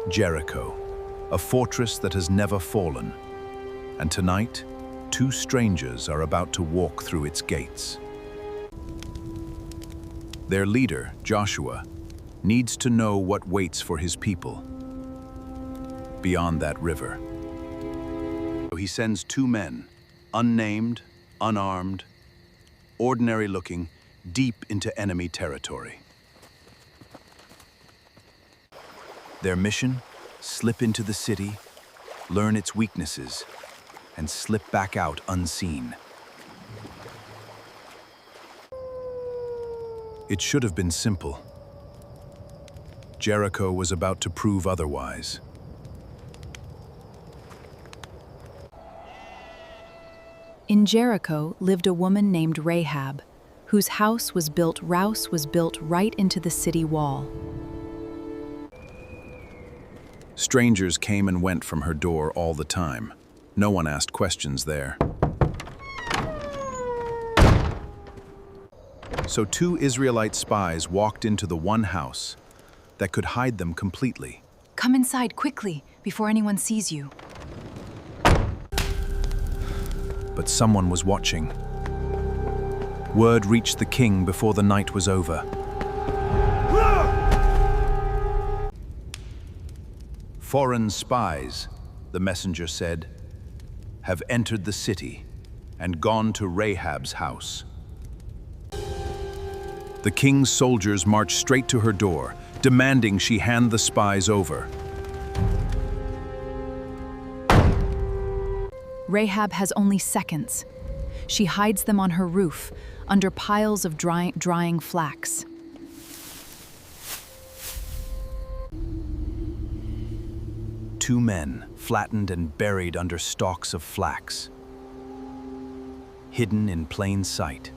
Jericho, a fortress that has never fallen. And tonight, two strangers are about to walk through its gates. Their leader, Joshua, needs to know what waits for his people beyond that river. So he sends two men, unnamed, unarmed, ordinary-looking, deep into enemy territory. Their mission? Slip into the city, learn its weaknesses, and slip back out unseen. It should have been simple. Jericho was about to prove otherwise. In Jericho lived a woman named Rahab, whose house was built right into the city wall. Strangers came and went from her door all the time. No one asked questions there. So two Israelite spies walked into the one house that could hide them completely. Come inside quickly, before anyone sees you. But someone was watching. Word reached the king before the night was over. Foreign spies, the messenger said, have entered the city and gone to Rahab's house. The king's soldiers marched straight to her door, demanding she hand the spies over. Rahab has only seconds. She hides them on her roof, under piles of drying flax. Two men, flattened and buried under stalks of flax, hidden in plain sight.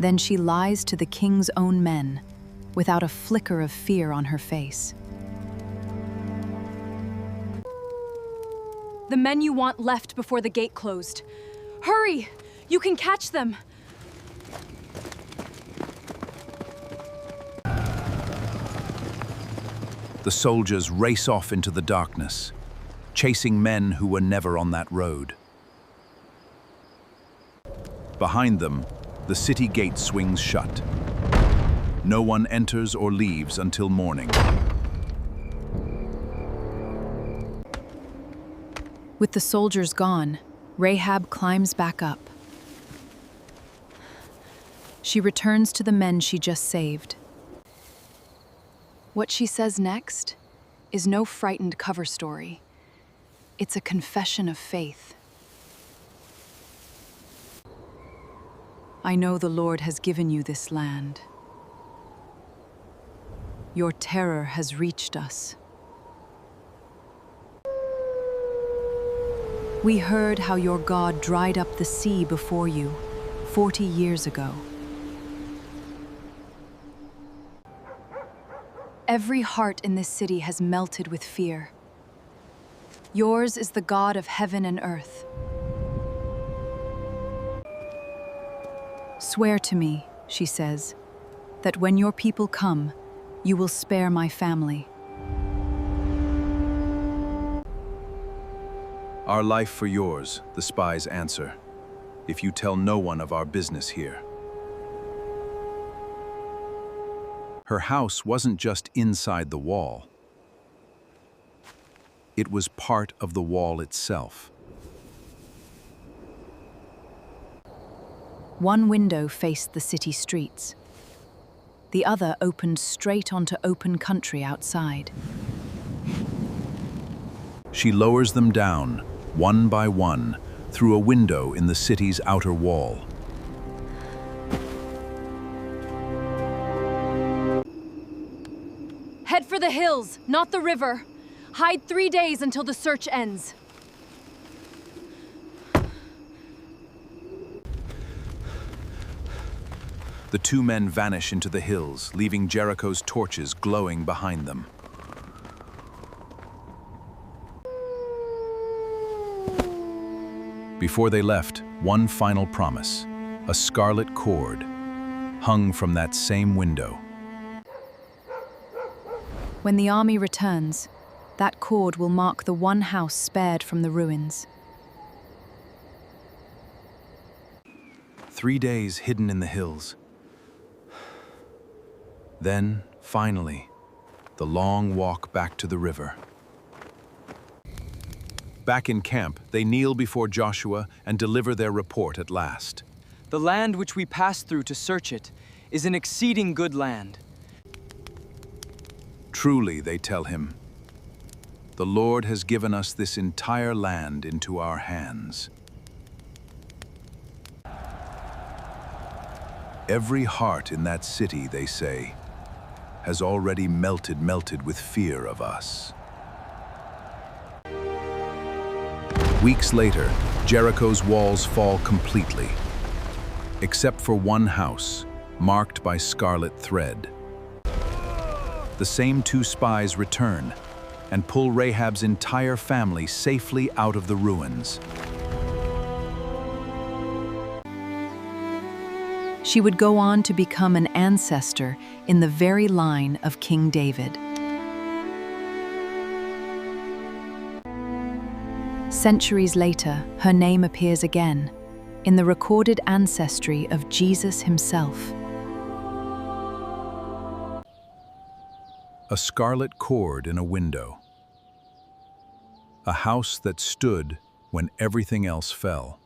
Then she lies to the king's own men, without a flicker of fear on her face. The men you want left before the gate closed. Hurry! You can catch them! The soldiers race off into the darkness, chasing men who were never on that road. Behind them, the city gate swings shut. No one enters or leaves until morning. With the soldiers gone, Rahab climbs back up. She returns to the men she just saved. What she says next is no frightened cover story. It's a confession of faith. I know the Lord has given you this land. Your terror has reached us. We heard how your God dried up the sea before you 40 years ago. Every heart in this city has melted with fear. Yours is the God of heaven and earth. Swear to me, she says, that when your people come, you will spare my family. Our life for yours, the spies answer, if you tell no one of our business here. Her house wasn't just inside the wall. It was part of the wall itself. One window faced the city streets. The other opened straight onto open country outside. She lowers them down, one by one, through a window in the city's outer wall. Head for the hills, not the river. Hide 3 days until the search ends. The two men vanish into the hills, leaving Jericho's torches glowing behind them. Before they left, one final promise, a scarlet cord, hung from that same window. When the army returns, that cord will mark the one house spared from the ruins. 3 days hidden in the hills. Then, finally, the long walk back to the river. Back in camp, they kneel before Joshua and deliver their report at last. The land which we passed through to search it is an exceeding good land. Truly, they tell him, the Lord has given us this entire land into our hands. Every heart in that city, they say, has already melted with fear of us. Weeks later, Jericho's walls fall completely, except for one house, marked by scarlet thread. The same 2 spies return and pull Rahab's entire family safely out of the ruins. She would go on to become an ancestor in the very line of King David. Centuries later, her name appears again in the recorded ancestry of Jesus himself. A scarlet cord in a window. A house that stood when everything else fell.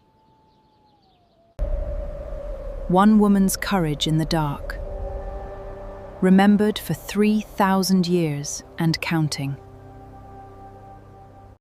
One woman's courage in the dark, remembered for 3,000 years and counting.